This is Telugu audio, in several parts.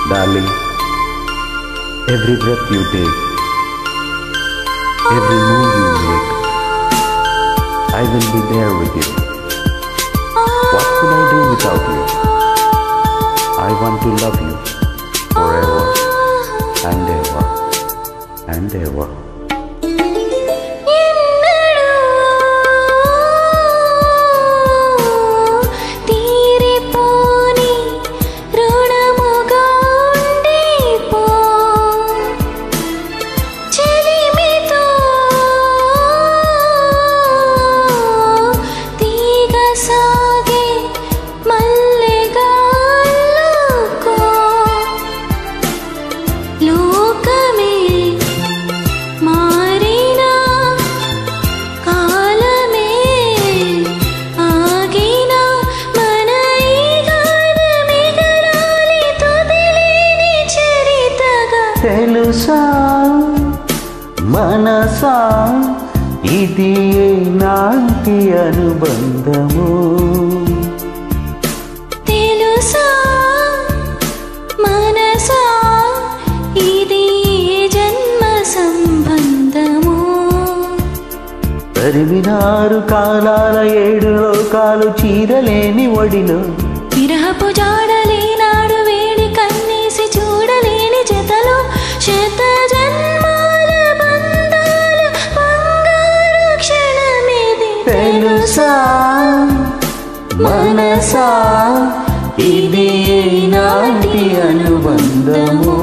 Darling, every breath you take, every move you make, I will be there with you. What could I do without you? I want to love you forever and ever and ever. తెలుసా మనసా ఇది నాటి అనుబంధము తెలుసా మనసా ఇది జన్మ సంబంధము తరిమినారు కాలాల 7 లోకాలు చీరలేని ఒడిలో విరహపు జాడలేనాడు వేడి కన్నేసి చూడలేని జతలో శత జన్మాల బంధాల బంగారు క్షణమిది తెలుసా మనసా ఇది నాటి అనుబంధము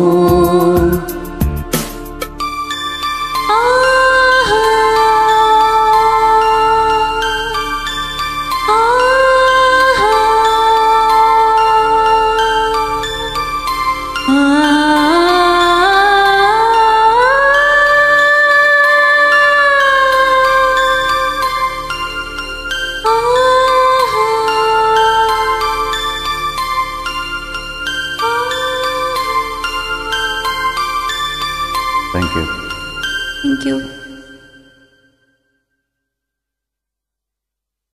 Thank you. Thank you.